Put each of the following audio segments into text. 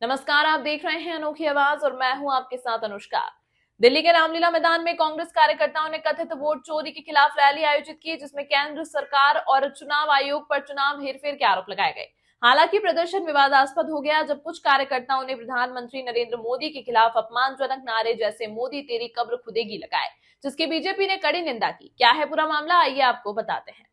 नमस्कार, आप देख रहे हैं अनोखी आवाज और मैं हूं आपके साथ अनुष्का। दिल्ली के रामलीला मैदान में कांग्रेस कार्यकर्ताओं ने कथित वोट चोरी के खिलाफ रैली आयोजित की, जिसमें केंद्र सरकार और चुनाव आयोग पर चुनाव हेरफेर के आरोप लगाए गए। हालांकि प्रदर्शन विवादास्पद हो गया जब कुछ कार्यकर्ताओं ने प्रधानमंत्री नरेंद्र मोदी के खिलाफ अपमानजनक नारे जैसे मोदी तेरी कब्र खुदेगी लगाए, जिसकी बीजेपी ने कड़ी निंदा की। क्या है पूरा मामला, आइए आपको बताते हैं।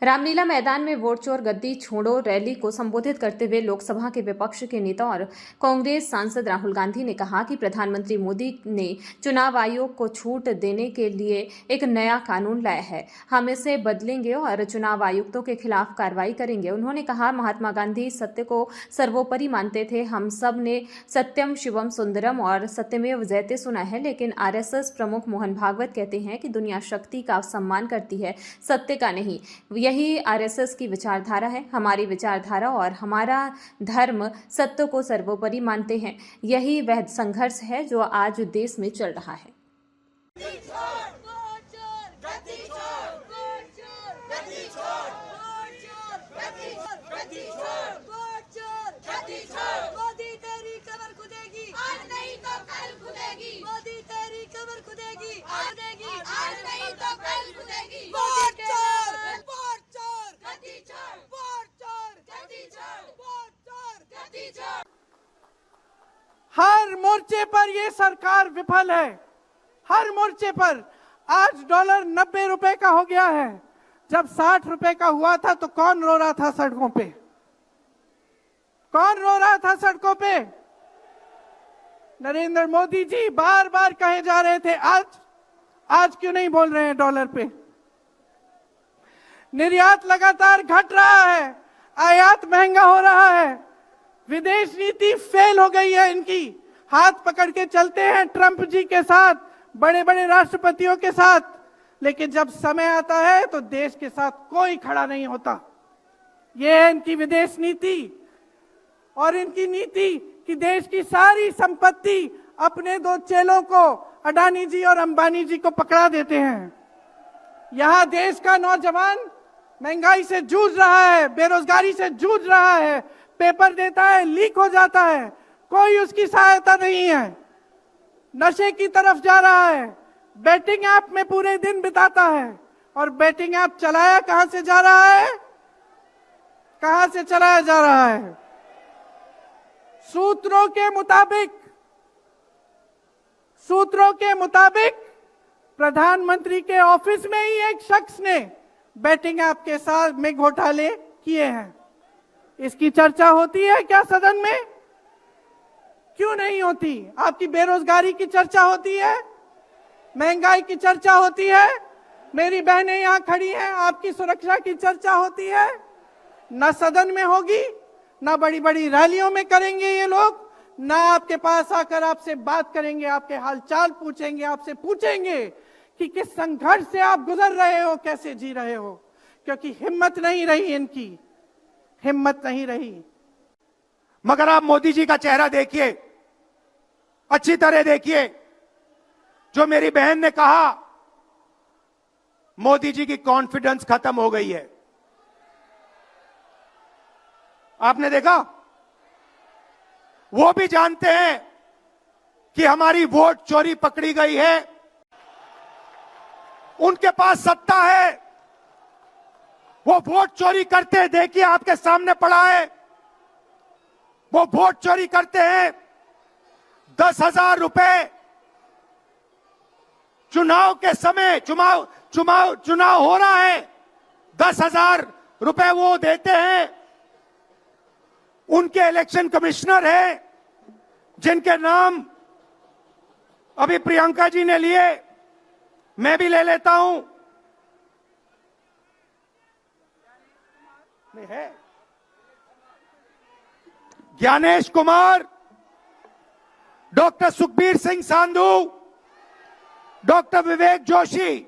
रामलीला मैदान में वोट चोर गद्दी छोड़ो रैली को संबोधित करते हुए लोकसभा के विपक्ष के नेता और कांग्रेस सांसद राहुल गांधी ने कहा कि प्रधानमंत्री मोदी ने चुनाव आयोग को छूट देने के लिए एक नया कानून लाया है। हम इसे बदलेंगे और चुनाव आयुक्तों के खिलाफ कार्रवाई करेंगे। उन्होंने कहा, महात्मा गांधी सत्य को सर्वोपरि मानते थे। हम सब ने सत्यम शिवम सुंदरम और सत्यमेव जयते सुना है, लेकिन आरएसएस प्रमुख मोहन भागवत कहते हैं कि दुनिया शक्ति का सम्मान करती है, सत्य का नहीं। यही आरएसएस की विचारधारा है। हमारी विचारधारा और हमारा धर्म सत्य को सर्वोपरि मानते हैं। यही वह संघर्ष है जो आज देश में चल रहा है। हर मोर्चे पर ये सरकार विफल है। हर मोर्चे पर। आज डॉलर 90 रुपए का हो गया है। जब 60 रुपए का हुआ था तो कौन रो रहा था सड़कों पे? कौन रो रहा था सड़कों पे? नरेंद्र मोदी जी बार बार कहे जा रहे थे। आज क्यों नहीं बोल रहे हैं डॉलर पे? निर्यात लगातार घट रहा है, आयात महंगा हो रहा है, विदेश नीति फेल हो गई है इनकी। हाथ पकड़ के चलते हैं ट्रंप जी के साथ, बड़े बड़े राष्ट्रपतियों के साथ, लेकिन जब समय आता है तो देश के साथ कोई खड़ा नहीं होता। ये है इनकी विदेश नीति। और इनकी नीति कि देश की सारी संपत्ति अपने दो चेलों को, अडानी जी और अंबानी जी को पकड़ा देते हैं। यहां देश का नौजवान महंगाई से जूझ रहा है, बेरोजगारी से जूझ रहा है, पेपर देता है, लीक हो जाता है, कोई उसकी सहायता नहीं है, नशे की तरफ जा रहा है, बैटिंग ऐप में पूरे दिन बिताता है। और बैटिंग ऐप चलाया कहां से जा रहा है? कहां से चलाया जा रहा है? सूत्रों के मुताबिक प्रधानमंत्री के ऑफिस में ही एक शख्स ने बैटिंग ऐप के साथ में घोटाले किए हैं। इसकी चर्चा होती है क्या सदन में? क्यों नहीं होती? आपकी बेरोजगारी की चर्चा होती है, महंगाई की चर्चा होती है, मेरी बहनें यहां खड़ी हैं, आपकी सुरक्षा की चर्चा होती है। न सदन में होगी, न बड़ी बड़ी रैलियों में करेंगे ये लोग, न आपके पास आकर आपसे बात करेंगे, आपके हालचाल पूछेंगे, आपसे पूछेंगे कि किस संघर्ष से आप गुजर रहे हो, कैसे जी रहे हो। क्योंकि हिम्मत नहीं रही इनकी, हिम्मत नहीं रही। मगर आप मोदी जी का चेहरा देखिए, अच्छी तरह देखिए। जो मेरी बहन ने कहा, मोदी जी की कॉन्फिडेंस खत्म हो गई है। आपने देखा? वो भी जानते हैं कि हमारी वोट चोरी पकड़ी गई है। उनके पास सत्ता है, वो वोट चोरी करते हैं। देखिए, आपके सामने पड़ा है, वो वोट चोरी करते हैं। 10,000 रुपए चुनाव के समय, चुनाव हो रहा है, 10,000 रुपए वो देते हैं। उनके इलेक्शन कमिश्नर हैं, जिनके नाम अभी प्रियंका जी ने लिए, मैं भी ले लेता हूं। है ज्ञानेश कुमार, डॉक्टर सुखबीर सिंह सांधू, डॉक्टर विवेक जोशी।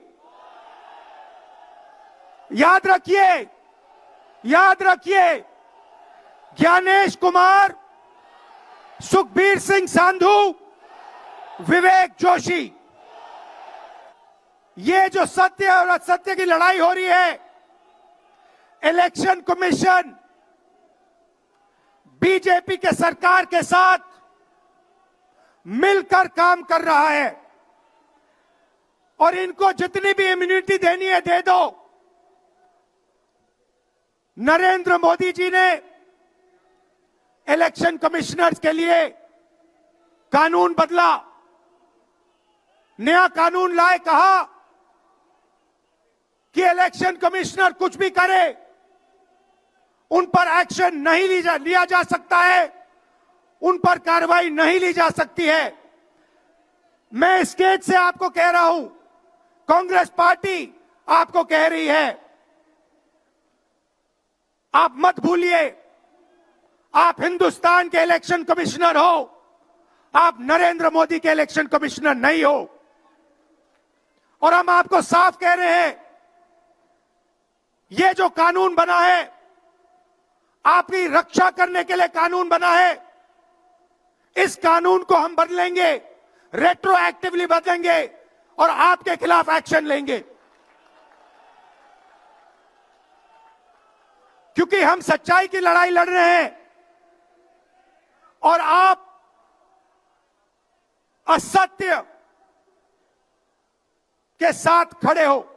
याद रखिए, ज्ञानेश कुमार, सुखबीर सिंह सांधू, विवेक जोशी। ये जो सत्य और असत्य की लड़ाई हो रही है, इलेक्शन कमीशन बीजेपी के सरकार के साथ मिलकर काम कर रहा है और इनको जितनी भी इम्यूनिटी देनी है दे दो। नरेंद्र मोदी जी ने इलेक्शन कमिश्नर्स के लिए कानून बदला, नया कानून लाए, कहा कि इलेक्शन कमिश्नर कुछ भी करे उन पर एक्शन नहीं लिया जा सकता है, उन पर कार्रवाई नहीं ली जा सकती है। मैं इस स्टेज से आपको कह रहा हूं, कांग्रेस पार्टी आपको कह रही है, आप मत भूलिए, आप हिंदुस्तान के इलेक्शन कमिश्नर हो, आप नरेंद्र मोदी के इलेक्शन कमिश्नर नहीं हो। और हम आपको साफ कह रहे हैं, ये जो कानून बना है आपकी रक्षा करने के लिए कानून बना है, इस कानून को हम बदलेंगे, रेट्रोएक्टिवली बदलेंगे और आपके खिलाफ एक्शन लेंगे, क्योंकि हम सच्चाई की लड़ाई लड़ रहे हैं और आप असत्य के साथ खड़े हो।